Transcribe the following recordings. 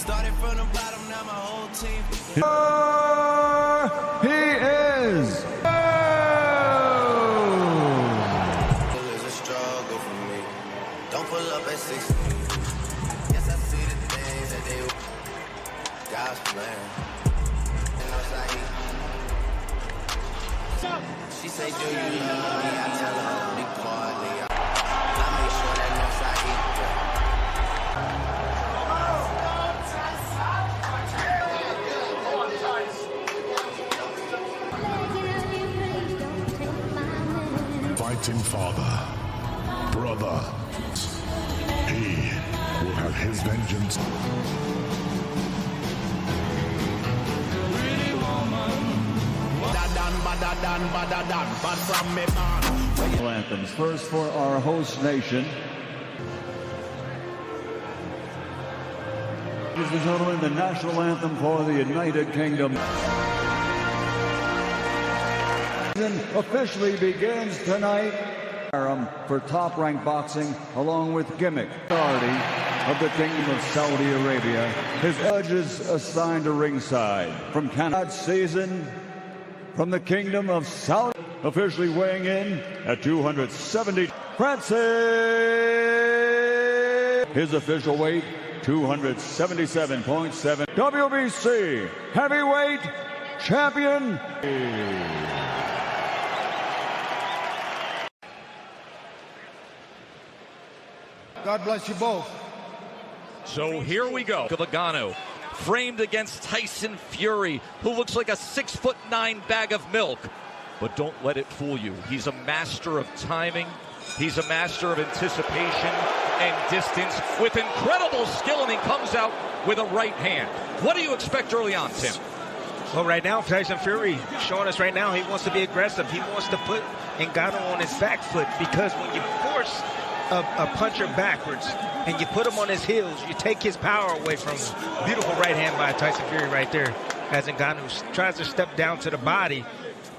Started from the bottom, now my whole team. He is. It was a struggle for me. Don't pull up at 16. Yes, I see the things that they God's plan. She say, do you love me? I tell her, big partly. I make sure that knows I eat that. Fighting father, brother, he will have his vengeance. Anthems. First for our host nation. Ladies and gentlemen, the national anthem for the United Kingdom officially begins tonight. For top-ranked boxing, along with Gimmick, authority of the Kingdom of Saudi Arabia. His judges assigned to ringside from Canada season from the Kingdom of Saudi, officially weighing in at 270. Francis, his official weight 277.7. WBC heavyweight champion. God bless you both. So here we go. Ngannou, framed against Tyson Fury, who looks like a 6'9" bag of milk. But don't let it fool you. He's a master of timing. He's a master of anticipation and distance with incredible skill, and he comes out with a right hand. What do you expect early on, Tim? Well, right now, Tyson Fury showing us right now he wants to be aggressive. He wants to put Ngannou on his back foot, because when you force a puncher backwards and you put him on his heels, you take his power away from him. Beautiful right hand by Tyson Fury right there, as Ngannou tries to step down to the body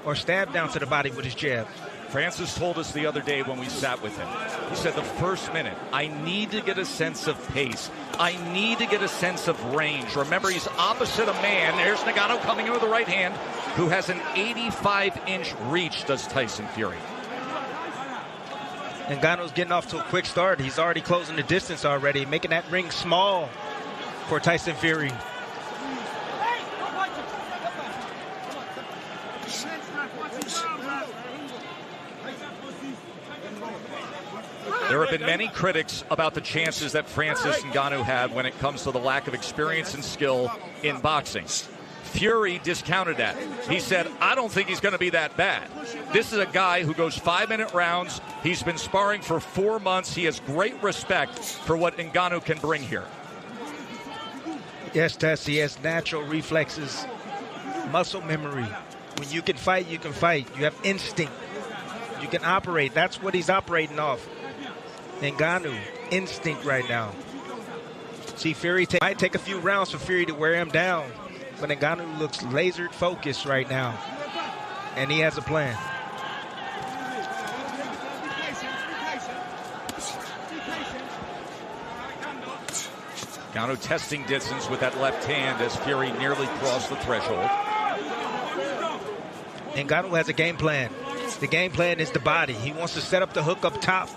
or stab down to the body with his jab. Francis told us the other day when we sat with him, he said the first minute, I need to get a sense of pace. I need to get a sense of range. Remember, he's opposite a man. There's Ngannou coming in with the right hand, who has an 85-inch reach, does Tyson Fury. Ngannou's getting off to a quick start. He's already closing the distance already, making that ring small for Tyson Fury. There have been many critics about the chances that Francis Ngannou had when it comes to the lack of experience and skill in boxing. Fury discounted that. He said, I don't think he's going to be that bad. This is a guy who goes 5-minute rounds. He's been sparring for 4 months. He has great respect for what Ngannou can bring here. Yes, Tess, he has natural reflexes, muscle memory. When you can fight, you can fight. You have instinct. You can operate. That's what he's operating off. Ngannou, instinct right now. See, Fury might take a few rounds for Fury to wear him down, but Ngannou looks laser focused right now, and he has a plan. Ngannou testing distance with that left hand as Fury nearly crossed the threshold. Ngannou has a game plan. The game plan is the body. He wants to set up the hook up top.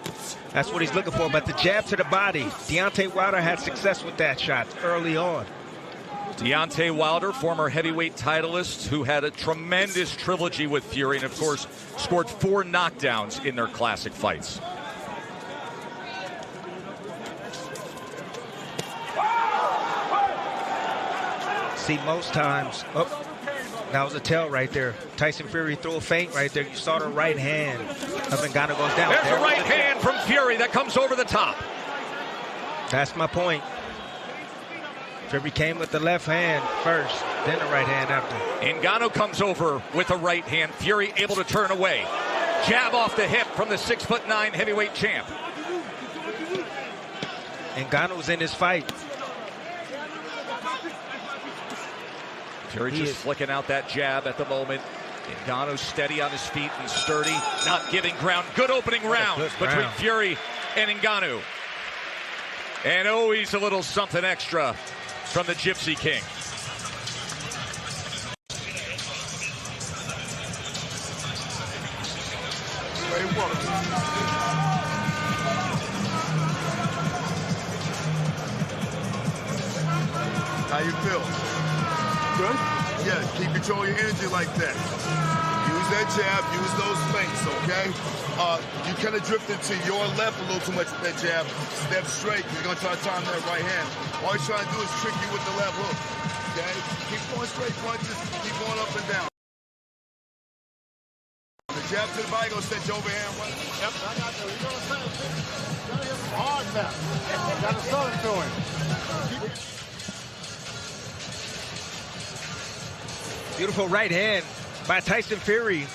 That's what he's looking for. But the jab to the body, Deontay Wilder had success with that shot early on. Deontay Wilder, former heavyweight titleist, who had a tremendous trilogy with Fury and, of course, scored 4 knockdowns in their classic fights. See, most times, that was a tell right there. Tyson Fury threw a feint right there. You saw the right hand of Ngannou goes down. There's a right hand from Fury that comes over the top. That's my point. Fury came with the left hand first, then the right hand after. Ngannou comes over with a right hand. Fury able to turn away. Jab off the hip from the 6'9" heavyweight champ. Ngannou's in his fight. Fury just flicking out that jab at the moment. Ngannou steady on his feet and sturdy, not giving ground. Good opening round between Fury and Ngannou. And always a little something extra from the Gypsy King. Great work. How you feel? Good? Yeah, keep control your energy like that. Use that jab, use those feints, okay? You kind of drifted to your left a little too much with that jab. Step straight, because you're going to try to time that right hand. All you're trying to do is trick you with the left hook, okay? Keep going straight punches, keep going up and down. The jab to the body, going to set your overhand right. Yep, I got you. You're going to say it. Got to hit some hard now. Got to start it to him. Beautiful right hand by Tyson Fury.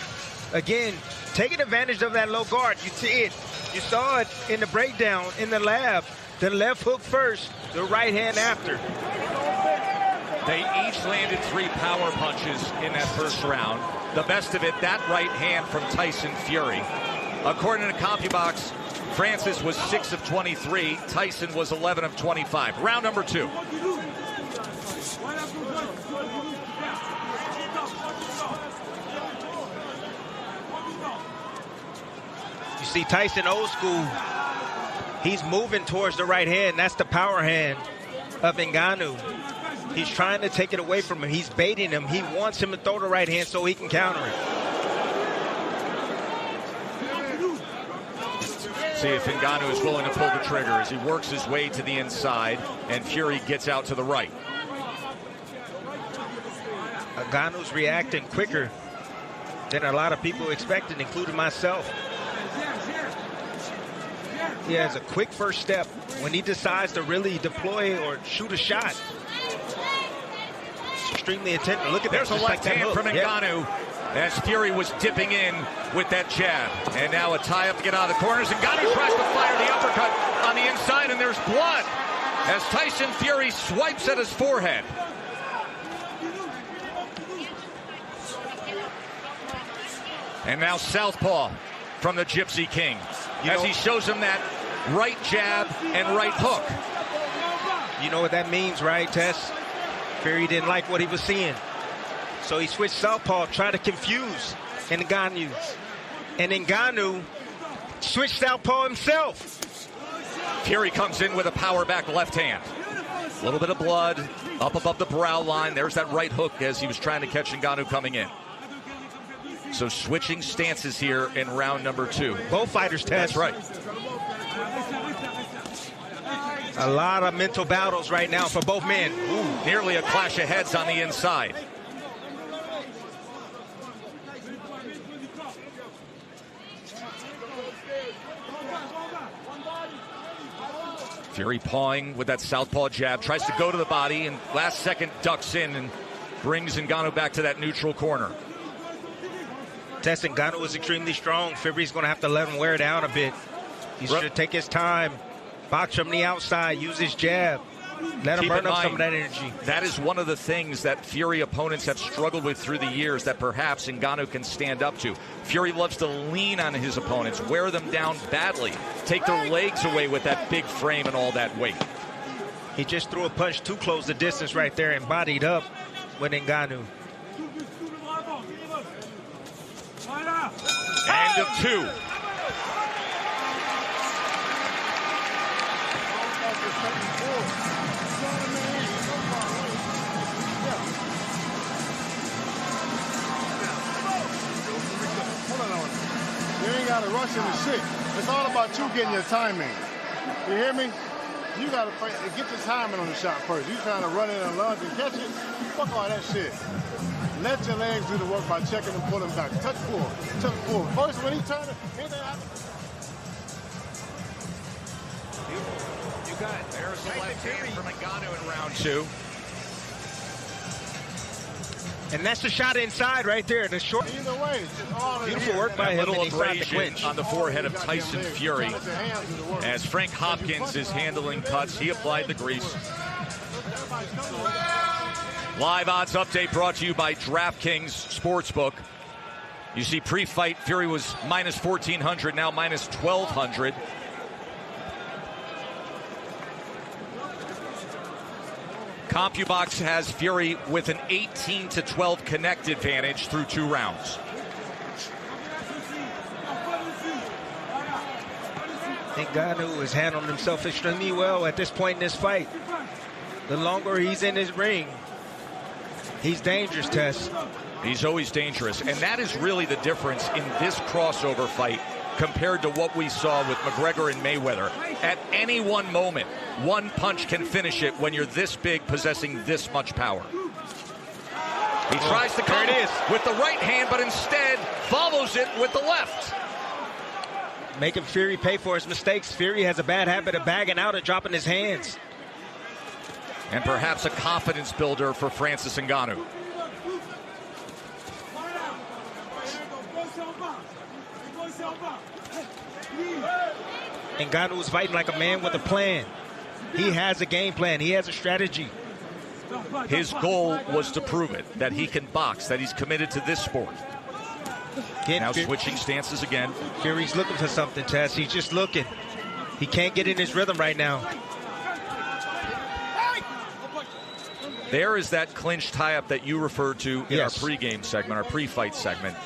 Again, taking advantage of that low guard. You see it. You saw it in the breakdown in the lab. The left hook first, the right hand after. They each landed 3 power punches in that first round. The best of it, that right hand from Tyson Fury. According to CompuBox, Francis was 6 of 23. Tyson was 11 of 25. Round number 2. You see Tyson old school. He's moving towards the right hand. That's the power hand of Ngannou. He's trying to take it away from him. He's baiting him. He wants him to throw the right hand so he can counter it. See if Ngannou is willing to pull the trigger as he works his way to the inside and Fury gets out to the right. Ngannou's reacting quicker than a lot of people expected, including myself. He has a quick first step when he decides to really deploy or shoot a shot. It's extremely attentive. Look at that. There's a left hand from Ngannou as Fury was dipping in with that jab. And now a tie-up to get out of the corners. Ngannou tries to fire the uppercut on the inside, and there's blood as Tyson Fury swipes at his forehead. And now southpaw from the Gypsy King as he shows him that right jab and right hook. You know what that means, right, Tess? Fury didn't like what he was seeing. So he switched southpaw, tried to confuse Ngannou. And Ngannou switched southpaw himself. Fury comes in with a power back left hand. A little bit of blood up above the brow line. There's that right hook as he was trying to catch Ngannou coming in. So switching stances here in round number 2. Both fighters, Tess. That's right. A lot of mental battles right now for both men. Ooh, nearly a clash of heads on the inside. Fury pawing with that southpaw jab, tries to go to the body, and last second ducks in and brings Ngannou back to that neutral corner. Tess, Ngannou is extremely strong. Fury's going to have to let him wear down a bit. He should take his time, box from the outside, use his jab. Let him burn up some of that energy. That is one of the things that Fury opponents have struggled with through the years that perhaps Ngannou can stand up to. Fury loves to lean on his opponents, wear them down badly, take their legs away with that big frame and all that weight. He just threw a punch too close the distance right there and bodied up with Ngannou. End of 2. You ain't got to rush into shit. It's all about you getting your timing. You hear me? You got to get the timing on the shot first. You trying to run in and lunge and catch it? Fuck all that shit. Let your legs do the work by checking and pulling back. Touch forward. Touch forward. First, when he turns it, anything happens. You got it. There's the left hand from Ngannou in round 2. And that's the shot inside right there. The short. Either way, beautiful work by him. Little abrasion on the forehead of Tyson Fury. As Frank Hopkins is handling cuts, he applied the grease. Live odds update brought to you by DraftKings Sportsbook. You see pre-fight Fury was minus 1,400, now minus 1,200. CompuBox has Fury with an 18-12 connect advantage through 2 rounds. Ngannou has handled himself extremely well at this point in this fight. The longer he's in his ring, he's dangerous, Tess. He's always dangerous, and that is really the difference in this crossover fight compared to what we saw with McGregor and Mayweather. At any one moment, one punch can finish it when you're this big, possessing this much power. He tries to come with the right hand, but instead follows it with the left. Making Fury pay for his mistakes. Fury has a bad habit of bagging out and dropping his hands. And perhaps a confidence builder for Francis Ngannou. Ngannou is fighting like a man with a plan. He has a game plan. He has a strategy. His goal was to prove it, that he can box, that he's committed to this sport. Now switching stances again. Fury's looking for something, Tess. He's just looking. He can't get in his rhythm right now. There is that clinch tie-up that you referred to in our pregame segment, our pre-fight segment.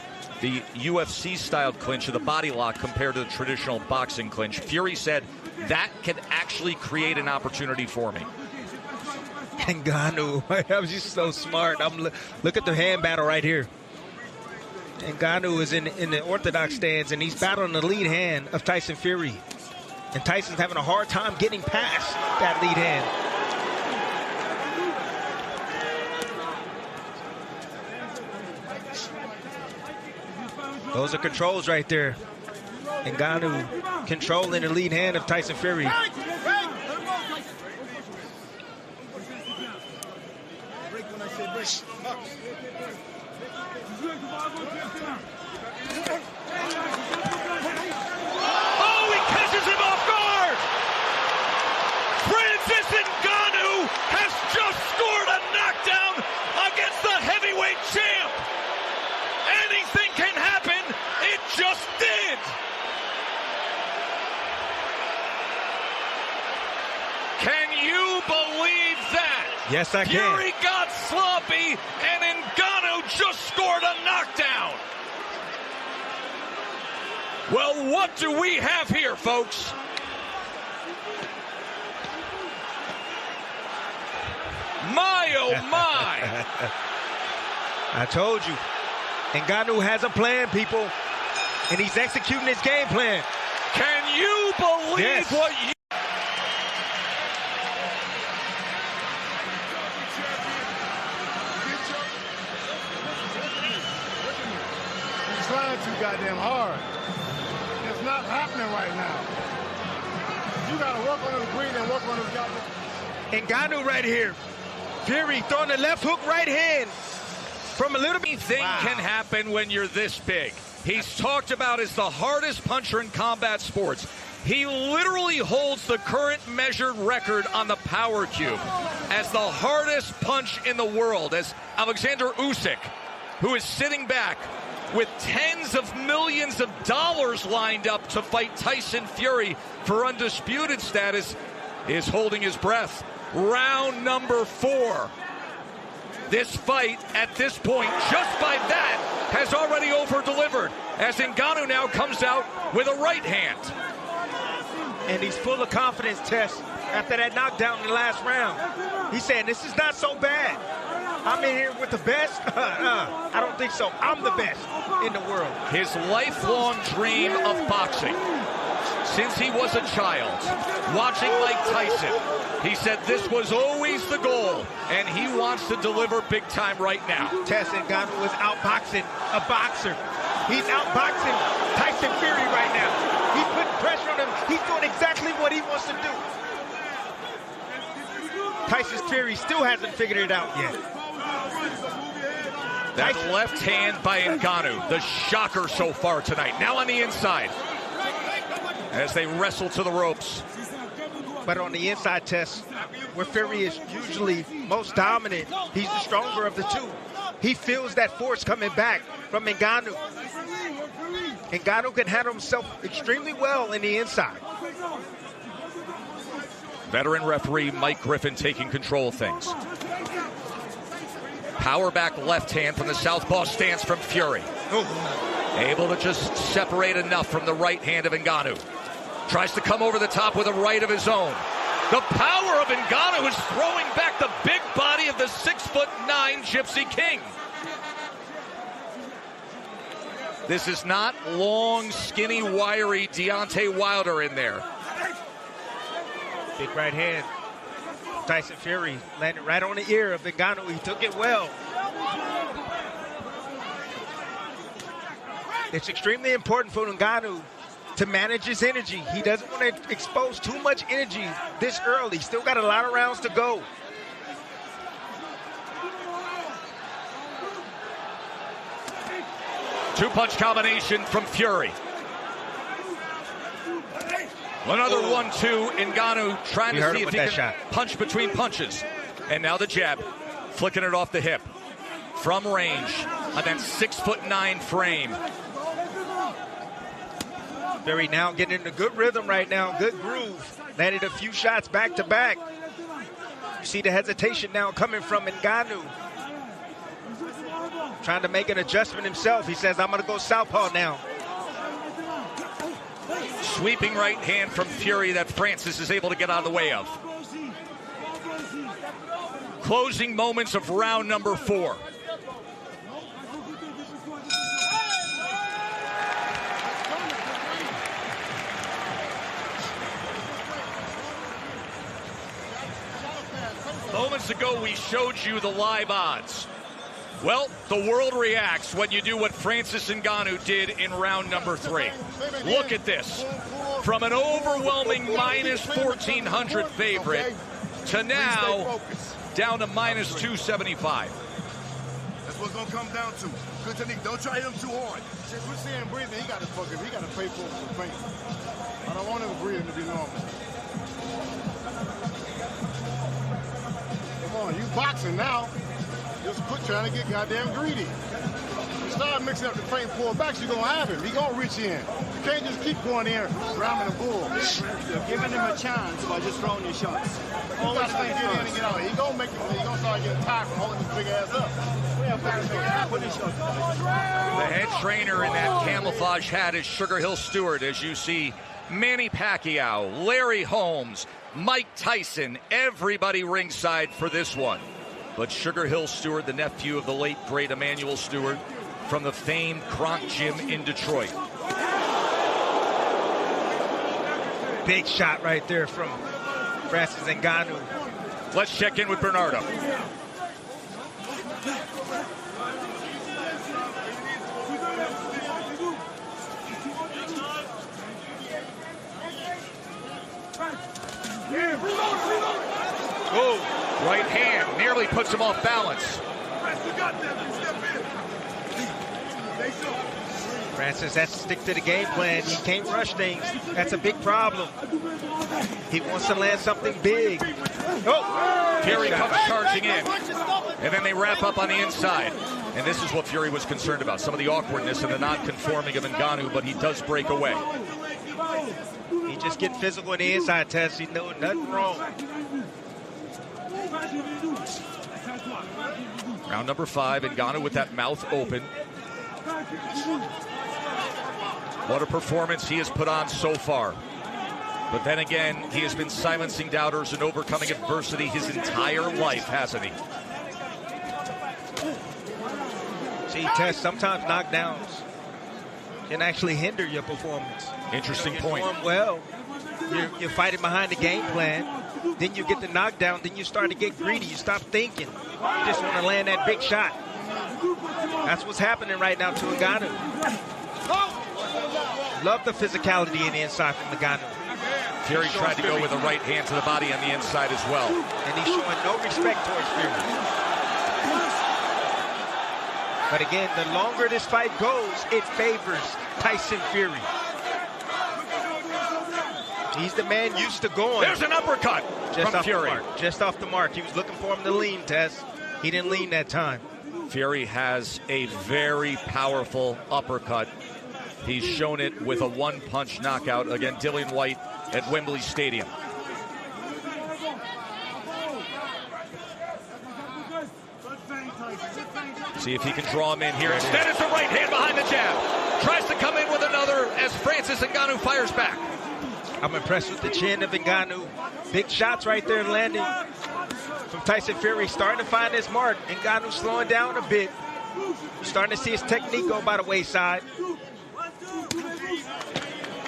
The UFC-styled clinch of the body lock compared to the traditional boxing clinch. Fury said that can actually create an opportunity for me. Ngannou, I'm just so smart. Look at the hand battle right here. Ngannou is in the orthodox stance, and he's battling the lead hand of Tyson Fury. And Tyson's having a hard time getting past that lead hand. Those are controls right there. Ngannou controlling the lead hand of Tyson Fury. Oh, he catches him off guard! Francis Ngannou has just scored a knockdown against the heavyweight champ! Anything can happen, it just did! Can you believe that? Yes, I can. Fury got sloppy, and Ngannou just scored a knockdown. Well, what do we have here, folks? My, oh my. I told you. Ngannou has a plan, people, and he's executing his game plan. Can you believe what you... He's trying too goddamn hard. It's not happening right now. You gotta work on his breathing and work on his goddamn... Ngannou right here. Fury throwing the left hook right hand. From a little bit. Anything can happen when you're this big. He's talked about as the hardest puncher in combat sports. He literally holds the current measured record on the power cube as the hardest punch in the world, as Alexander Usyk, who is sitting back with tens of millions of dollars lined up to fight Tyson Fury for undisputed status, is holding his breath. Round number 4. This fight, at this point, just by that, has already over-delivered, as Ngannou now comes out with a right hand. And he's full of confidence, Tess, after that knockdown in the last round. He's saying, this is not so bad. I'm in here with the best? I don't think so. I'm the best in the world. His lifelong dream of boxing, since he was a child, watching Mike Tyson, he said this was always the goal, and he wants to deliver big time right now. Tyson Ngannou was outboxing a boxer. He's outboxing Tyson Fury right now. He's putting pressure on him. He's doing exactly what he wants to do. Tyson Fury still hasn't figured it out yet. That left hand by Ngannou, the shocker so far tonight. Now on the inside, as they wrestle to the ropes. But on the inside, Tess, where Fury is usually most dominant, he's the stronger of the two. He feels that force coming back from Ngannou. Ngannou can handle himself extremely well in the inside. Veteran referee Mike Griffin taking control of things. Power back left hand from the southpaw stance from Fury. Able to just separate enough from the right hand of Ngannou. Tries to come over the top with a right of his own. The power of Ngannou is throwing back the big body of the 6'9" Gypsy King. This is not long, skinny, wiry Deontay Wilder in there. Big right hand. Tyson Fury landed right on the ear of Ngannou. He took it well. It's extremely important for Ngannou to manage his energy. He doesn't want to expose too much energy this early. Still got a lot of rounds to go. Two-punch combination from Fury. Another 1-2. Ngannou trying to see if he can punch between punches. And now the jab, flicking it off the hip. From range on that 6'9" frame. Fury now getting into good rhythm right now, good groove. Landed a few shots back to back. You see the hesitation now coming from Ngannou. Trying to make an adjustment himself. He says, I'm going to go southpaw now. Sweeping right hand from Fury that Francis is able to get out of the way of. Closing moments of round number 4. Moments ago, we showed you the live odds. Well, the world reacts when you do what Francis Ngannou did in round number 3. Look at this. From an overwhelming minus 1,400 favorite to now down to minus 275. That's what's going to come down to. Good technique. Don't try him too hard. Since we're seeing breathing, he got to pay for the pain. I don't want him breathing to be normal. Come on, you boxing now. Just quit trying to get goddamn greedy. You start mixing up the feint pullbacks, you're going to have him. He's going to reach in. You can't just keep going in, ramming the bull. You're giving him a chance by just throwing your shots. Always get in and get out. He's going to make it. He's going to start getting tired from holding his big ass up. The head trainer in that camouflage hat is Sugar Hill Stewart, as you see Manny Pacquiao, Larry Holmes, Mike Tyson, everybody ringside for this one. But Sugar Hill Stewart, the nephew of the late, great Emmanuel Stewart, from the famed Kronk Gym in Detroit. Big shot right there from Francis Ngannou. Let's check in with Bernardo. Oh. Right hand nearly puts him off balance. Francis has to stick to the game plan. He can't rush things. That's a big problem. He wants to land something big. Oh! Fury comes charging in. And then they wrap up on the inside. And this is what Fury was concerned about. Some of the awkwardness and the non-conforming of Ngannou, but he does break away. He just get physical in the inside, Tess. He knows nothing wrong. Round number 5, Ngannou with that mouth open. What a performance he has put on so far. But then again, he has been silencing doubters and overcoming adversity his entire life, hasn't he? See, Tess, sometimes knockdowns can actually hinder your performance. Interesting point. Perform well, you're fighting behind the game plan. Then you get the knockdown. Then you start to get greedy. You stop thinking. You just want to land that big shot. That's what's happening right now to Ngannou. Love the physicality in the inside from Ngannou. Fury tried to go with a right hand to the body on the inside as well. And he's showing no respect towards Fury. But again, the longer this fight goes, it favors Tyson Fury. He's the man used to going. There's an uppercut from Fury. Just off the mark. He was looking for him to lean, Tess. He didn't lean that time. Fury has a very powerful uppercut. He's shown it with a one-punch knockout against Dillian White at Wembley Stadium. See if he can draw him in here. Instead, it's a right hand behind the jab. Tries to come in with another as Francis Ngannou fires back. I'm impressed with the chin of Ngannou. Big shots right there landing from Tyson Fury. Starting to find his mark. Ngannou slowing down a bit. Starting to see his technique go by the wayside.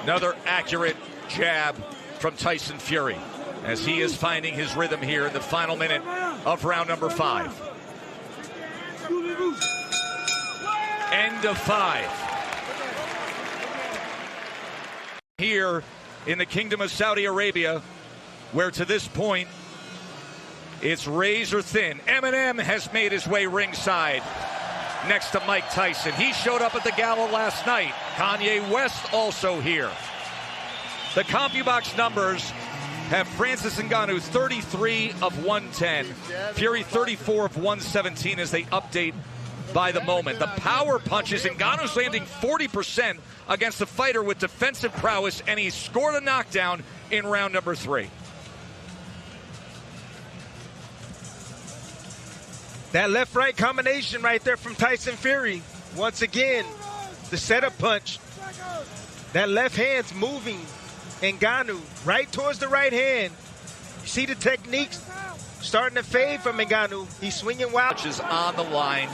Another accurate jab from Tyson Fury as he is finding his rhythm here in the final minute of round number 5. End of 5. Here in the Kingdom of Saudi Arabia, where to this point it's razor thin. Eminem has made his way ringside next to Mike Tyson. He showed up at the gala last night. Kanye West also here. The CompuBox numbers have Francis Ngannou 33 of 110, Fury 34 of 117 as they update by the moment. The power punches, Ngannou's landing 40% against the fighter with defensive prowess, and he scored a knockdown in round number 3. That left-right combination right there from Tyson Fury. Once again, the setup punch. That left hand's moving Ngannou right towards the right hand. You see the techniques starting to fade from Ngannou. He's swinging wild. Is on the line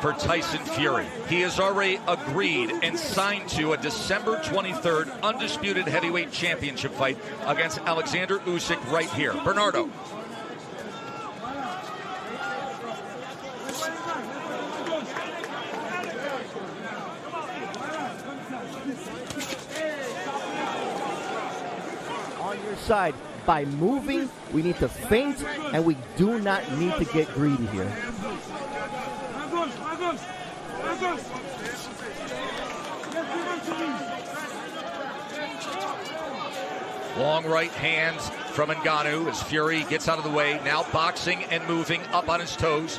for Tyson Fury. He has already agreed and signed to a December 23rd undisputed heavyweight championship fight against Alexander Usyk right here. Bernardo. On your side, by moving, we need to feint, and we do not need to get greedy here. Long right hands from Ngannou as Fury gets out of the way. Now boxing and moving up on his toes.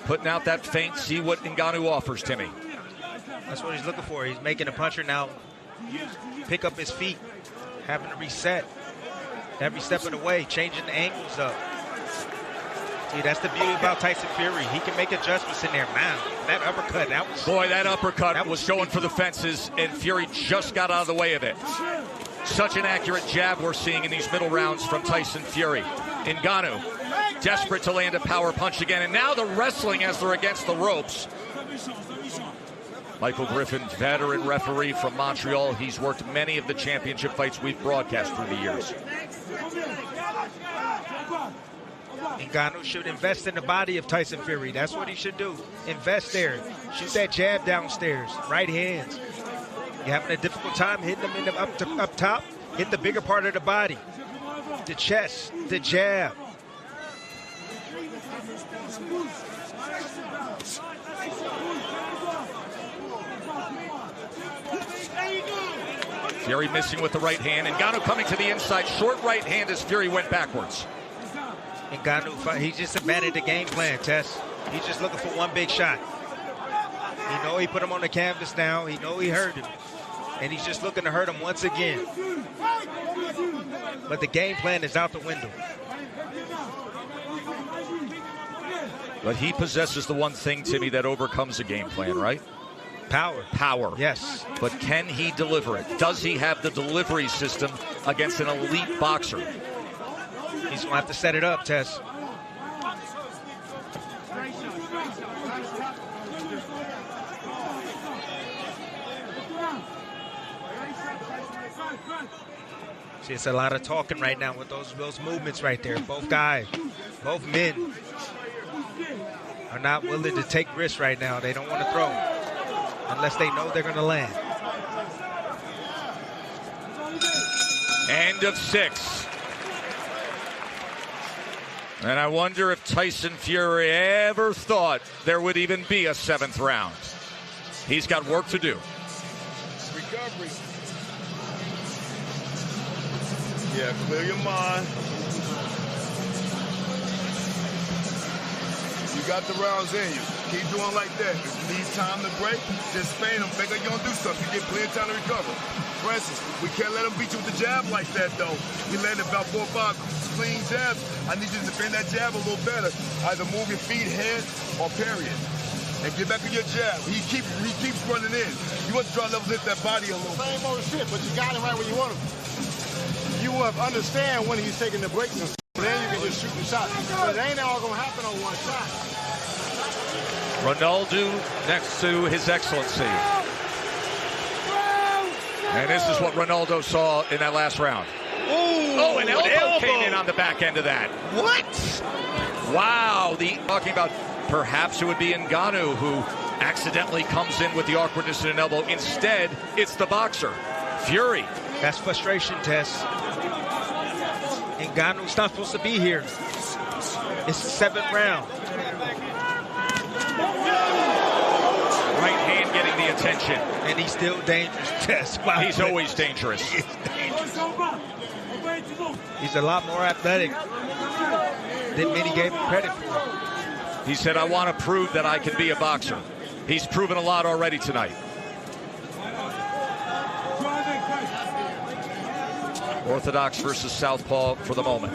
Putting out that feint. See what Ngannou offers, Timmy. That's what he's looking for. He's making a puncher now pick up his feet, having to reset every step of the way, changing the angles up. See, that's the beauty about Tyson Fury. He can make adjustments in there. Man, that uppercut, that was... Boy, that uppercut was going for the fences, and Fury just got out of the way of it. Such an accurate jab we're seeing in these middle rounds from Tyson Fury. Ngannou, desperate to land a power punch again, and now the wrestling as they're against the ropes. Michael Griffin, veteran referee from Montreal. He's worked many of the championship fights we've broadcast through the years. Ngannou should invest in the body of Tyson Fury. That's what he should do. Invest there. Shoot that jab downstairs. Right hands. You're having a difficult time hitting them in the up top. Hit the bigger part of the body. The chest. The jab. Fury missing with the right hand. Ngannou coming to the inside. Short right hand as Fury went backwards. Ngannou, he just abandoned the game plan, Tess. He's just looking for one big shot. He know he put him on the canvas now. He know he hurt him. And he's just looking to hurt him once again. But the game plan is out the window. But he possesses the one thing, Timmy, that overcomes a game plan, right? Power. Power. Yes. But can he deliver it? Does he have the delivery system against an elite boxer? He's going to have to set it up, Tess. See, it's a lot of talking right now with those movements right there. Both guys, both men are not willing to take risks right now. They don't want to throw unless they know they're going to land. End of 6. And I wonder if Tyson Fury ever thought there would even be a 7th round. He's got work to do. Recovery. Yeah, clear your mind. You got the rounds in you. Keep doing like that. If you need time to break, just feint them. Think you're going to do something. You get plenty of time to recover. Francis, we can't let him beat you with the jab like that, though. He landed about 4 or 5 clean jabs. I need you to defend that jab a little better. Either move your feet, head, or parry it. And get back on your jab. He keeps running in. You want to try to level hit that body a little. Same old shit, but you got him right where you want him. You will understand when he's taking the breaks, and then you can just shoot the shot. But it ain't all gonna happen on one shot. Ronaldo next to His Excellency. And this is what Ronaldo saw in that last round. Oh, an elbow came in on the back end of that. What? Wow. Talking about perhaps it would be Ngannou who accidentally comes in with the awkwardness in an elbow. Instead, it's the boxer, Fury. That's frustration, Tess. Ngannou's not supposed to be here. It's the 7th round. Right hand getting the attention. And he's still dangerous, Tess. Wow. He's always dangerous. He's dangerous. He's a lot more athletic than many gave him credit for. He said, I want to prove that I can be a boxer. He's proven a lot already tonight. Orthodox versus Southpaw for the moment.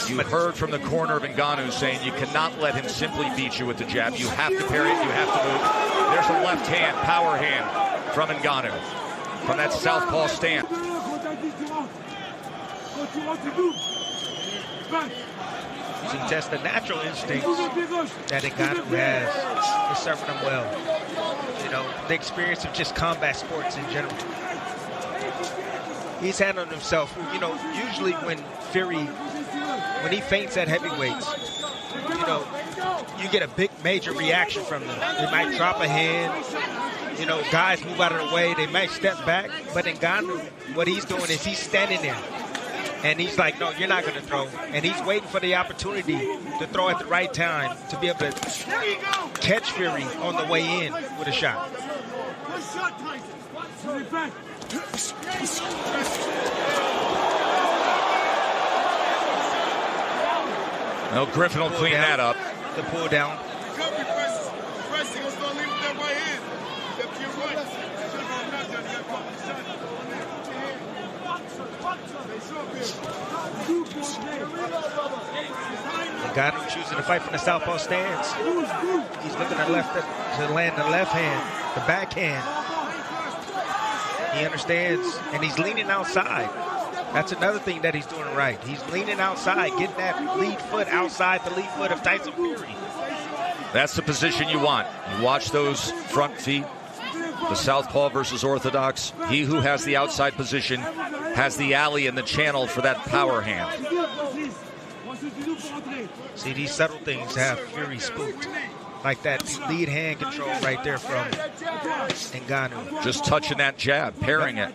You heard from the corner of Ngannou saying you cannot let him simply beat you with the jab. You have to parry it. You have to move. There's a left hand, power hand from Ngannou from that Southpaw stand. See, just the natural instincts that Ngannou has is serving him well. You know, the experience of just combat sports in general. He's handled himself. You know, usually when Fury, when he feints at heavyweights, you know, you get a big major reaction from them. They might drop a hand. You know, guys move out of the way. They might step back. But Ngannou, what he's doing is he's standing there. And he's like, no, you're not going to throw. And he's waiting for the opportunity to throw at the right time to be able to catch Fury on the way in with a shot. No, Griffin will clean that up. The pull down. Ngannou choosing to fight from the southpaw stance. He's looking at left to land the left hand, the backhand. He understands, and he's leaning outside. That's another thing that he's doing right. He's leaning outside, getting that lead foot outside the lead foot of Tyson Fury. That's the position you want. You watch those front feet. The southpaw versus orthodox. He who has the outside position has the alley and the channel for that power hand. See, these subtle things have Fury spooked. Like that lead hand control right there from Ngannou. Just touching that jab, parrying it.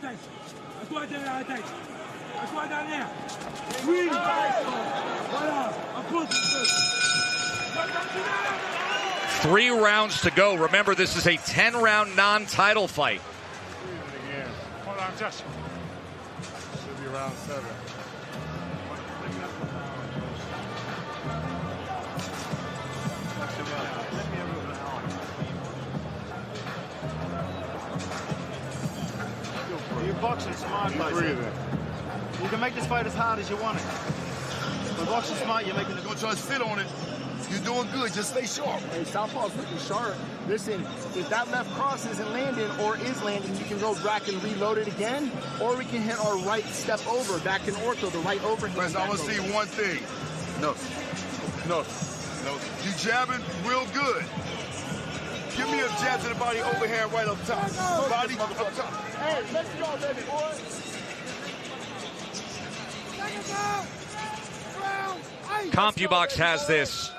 3 rounds to go. Remember, this is a 10-round non-title fight. Hold on, Josh. Should be round 7. You're boxing smart, Tyson. You can make this fight as hard as you want it. But boxing smart, you're making it. Don't try to sit on it. You're doing good. Just stay sharp. Hey, Southpaw's looking sharp. Listen, if that left cross isn't landing or is landing, you can go back and reload it again, or we can hit our right step over, back in ortho, the right overhand. Friends, I want to see one thing. No. You jabbing real good. Give me a jab to the body, overhand right up top. Body up top. Hey, let's go, baby boy. CompuBox has this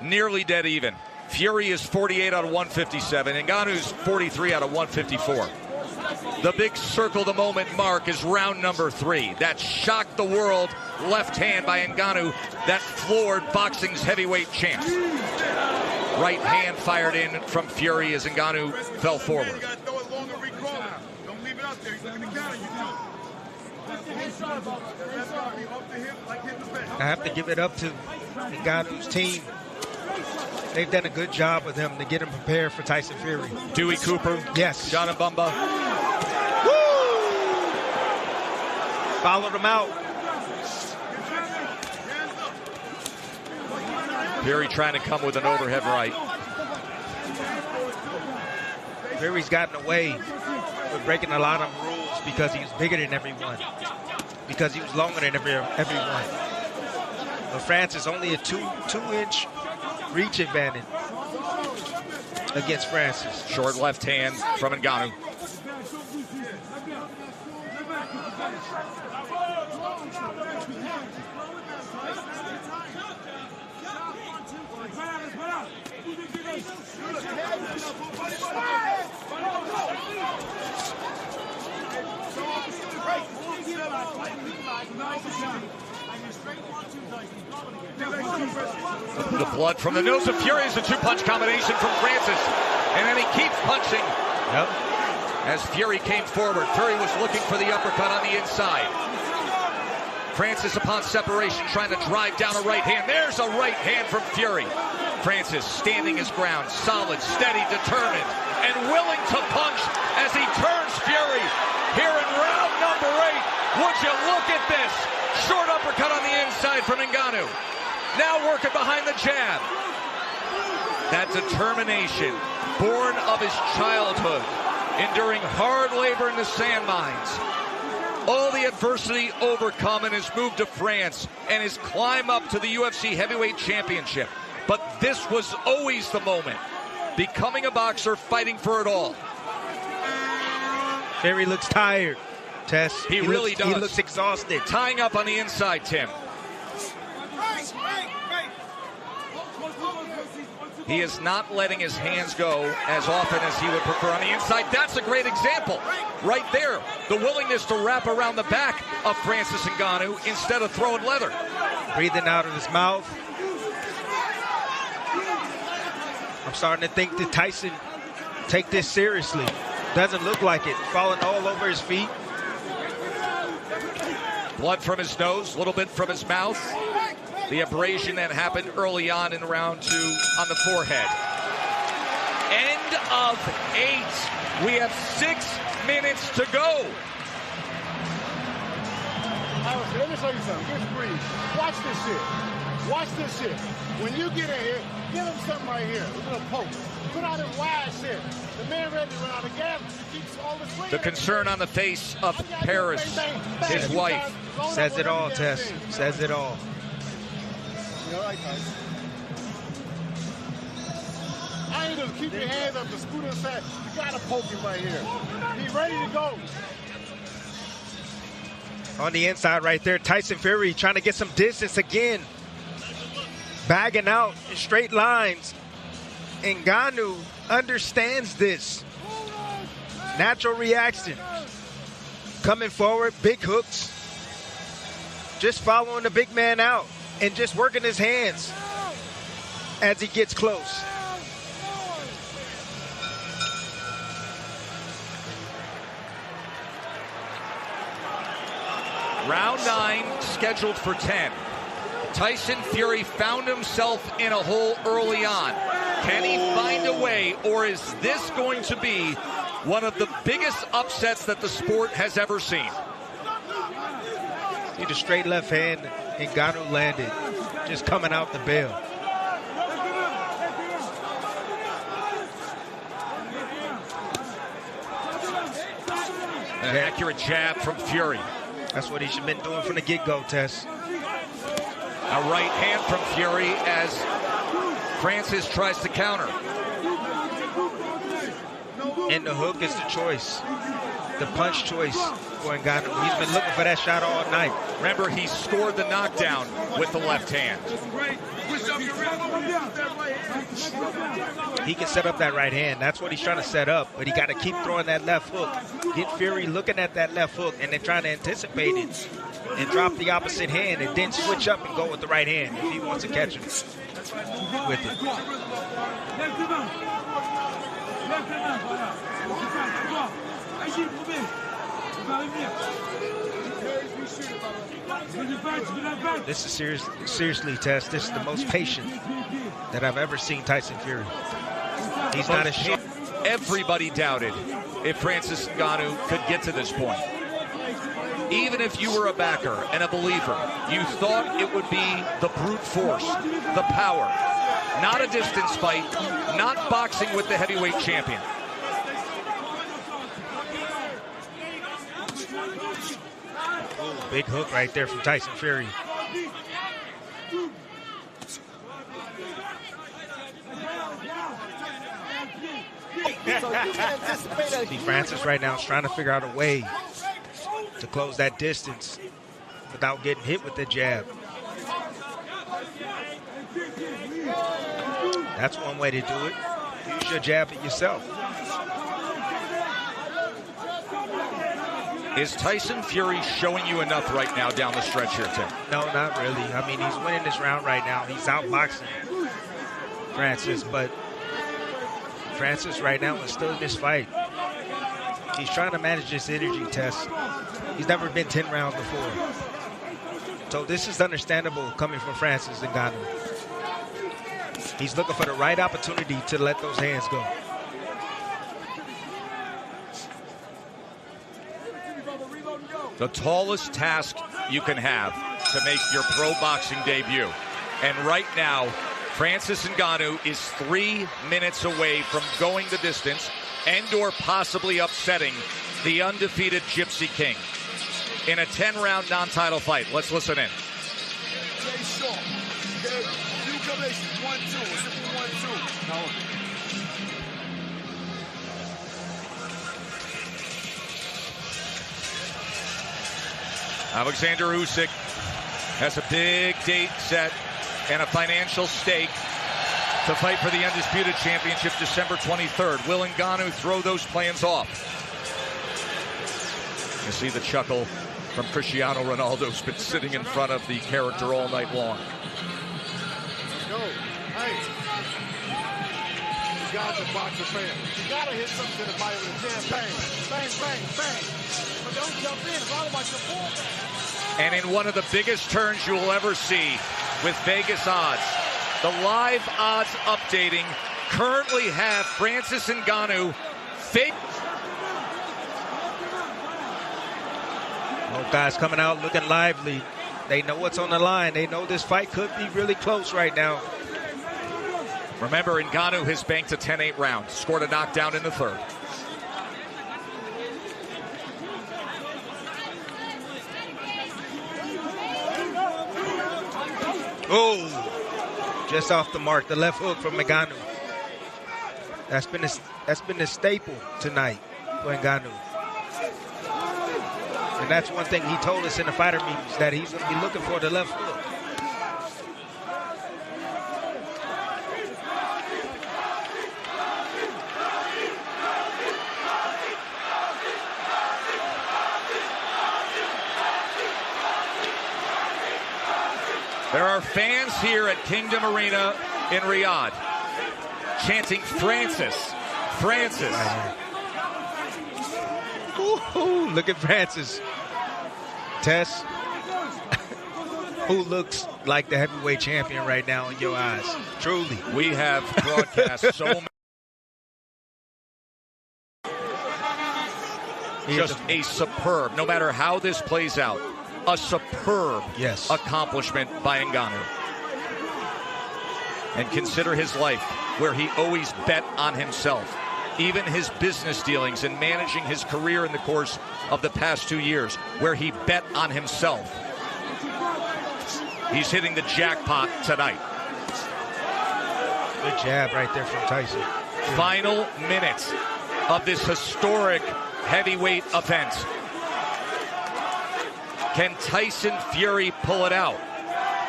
nearly dead even. Fury is 48 out of 157. Ngannou's 43 out of 154. The big circle the moment mark is round number 3. That shocked the world left hand by Ngannou that floored boxing's heavyweight champ. Right hand fired in from Fury as Ngannou fell forward. I have to give it up to Ngannou's team. They've done a good job with him to get him prepared for Tyson Fury. Dewey Cooper. Yes. John Mbumba. Woo! Followed him out. Fury trying to come with an overhead right. Fury's gotten away with breaking a lot of rules because he was bigger than everyone. Because he was longer than everyone. But Francis only a 2-inch reach advantage against Francis. Short left hand from Ngannou. The blood from the nose of Fury is a two-punch combination from Francis. And then he keeps punching. Yep. As Fury came forward, Fury was looking for the uppercut on the inside. Francis, upon separation, trying to drive down a right hand. There's a right hand from Fury. Francis standing his ground, solid, steady, determined, and willing to punch as he turns Fury here in round number 8. Would you look at this? Short uppercut on the inside from Ngannou. Now working behind the jab. That determination, born of his childhood, enduring hard labor in the sand mines. All the adversity overcome in his move to France and his climb up to the UFC Heavyweight Championship. But this was always the moment. Becoming a boxer, fighting for it all. Fury looks tired, Tess. He really does. He looks exhausted. Tying up on the inside, Tim. He is not letting his hands go as often as he would prefer on the inside. That's a great example right there. The willingness to wrap around the back of Francis Ngannou instead of throwing leather. Breathing out of his mouth. I'm starting to think that Tyson take this seriously. Doesn't look like it. Falling all over his feet. Blood from his nose, a little bit from his mouth. The abrasion that happened early on in round 2 on the forehead. End of 8. We have 6 minutes to go. Let me show you something. Just breathe. Watch this shit. Watch this shit. When you get in here, give him something right here. A little poke. Put out his wide shit. The man ready to run out of gas. He keeps all the swing. The concern on the face of Paris, his wife. Says it all, Tess. Says it all. You all right, Tyson? I ain't gonna keep your hands up to scoot inside. You gotta poke him right here. Be ready to go. On the inside right there, Tyson Fury trying to get some distance again. Bagging out in straight lines. Ngannou understands this. Natural reaction. Coming forward, big hooks. Just following the big man out and just working his hands as he gets close. Round 9 scheduled for 10. Tyson Fury found himself in a hole early on. Can he find a way, or is this going to be one of the biggest upsets that the sport has ever seen? See the straight left hand Ngannou landed, just coming out the bail. An accurate jab from Fury. That's what he should have been doing from the get-go, Tess. A right hand from Fury as Francis tries to counter. And the hook is the choice. The punch choice for Ngannou. He's been looking for that shot all night. Remember, he scored the knockdown with the left hand. He can set up that right hand. That's what he's trying to set up. But he got to keep throwing that left hook. Get Fury looking at that left hook and then trying to anticipate it and drop the opposite hand and then switch up and go with the right hand if he wants to catch him with it. This is seriously, Tess. This is the most patient that I've ever seen Tyson Fury. He's not as sharp. Everybody doubted if Francis Ngannou could get to this point. Even if you were a backer and a believer, you thought it would be the brute force, the power, not a distance fight, not boxing with the heavyweight champion. Ooh, big hook right there from Tyson Fury. See, Francis right now is trying to figure out a way to close that distance without getting hit with the jab. That's one way to do it. Use your jab at yourself. Is Tyson Fury showing you enough right now down the stretch here, Tim? No, not really. I mean, he's winning this round right now. He's outboxing Francis, but Francis right now is still in this fight. He's trying to manage this energy test. He's never been 10 rounds before. So this is understandable coming from Francis Ngannou. He's looking for the right opportunity to let those hands go. The tallest task you can have to make your pro boxing debut. And right now, Francis Ngannou is 3 minutes away from going the distance and or possibly upsetting the undefeated Gypsy King in a 10-round non-title fight. Let's listen in. Alexander Usyk has a big date set and a financial stake to fight for the Undisputed Championship December 23rd. Will Ngannou throw those plans off? You see the chuckle from Cristiano Ronaldo, who's been sitting in front of the character all night long. Go. Hey. You got to box a fan. You got to hit something to the body with a jam. Bang, bang, bang, bang. But don't jump in. It's all about your form. And in one of the biggest turns you will ever see with Vegas odds, the live odds updating currently have Francis Ngannou fake. Both guys coming out looking lively. They know what's on the line. They know this fight could be really close right now. Remember, Ngannou has banked a 10-8 round, scored a knockdown in the third. Oh, just off the mark, the left hook from Ngannou. That's been a staple tonight for Ngannou. And that's one thing he told us in the fighter meetings, that he's going to be looking for the left hook. There are fans here at Kingdom Arena in Riyadh chanting Francis, Francis. Ooh, look at Francis. Tess, who looks like the heavyweight champion right now in your eyes? Truly. We have broadcast so many. Just a superb, no matter how this plays out, a superb accomplishment by Ngannou. And consider his life, where he always bet on himself. Even his business dealings and managing his career in the course of the past 2 years, where he bet on himself. He's hitting the jackpot tonight. Good jab right there from Tyson. Final minutes of this historic heavyweight event. Can Tyson Fury pull it out?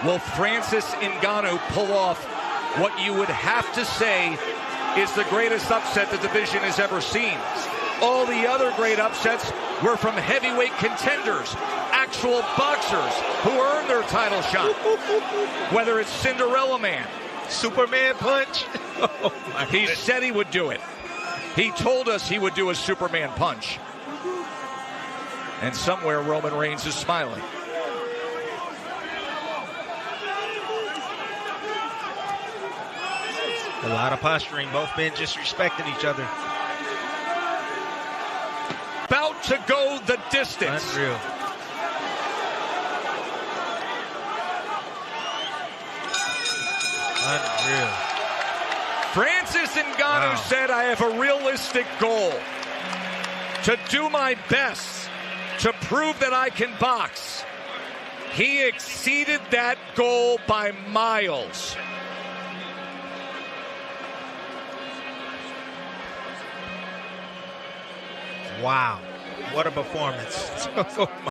Will Francis Ngannou pull off what you would have to say is the greatest upset the division has ever seen? All the other great upsets were from heavyweight contenders, actual boxers who earned their title shot. Whether it's Cinderella Man, Superman punch. He said he would do it. He told us he would do a Superman punch. And somewhere Roman Reigns is smiling. A lot of posturing, both men just respecting each other. About to go the distance. Unreal. Unreal. Francis Ngannou said, I have a realistic goal to do my best to prove that I can box. He exceeded that goal by miles. Wow. What a performance.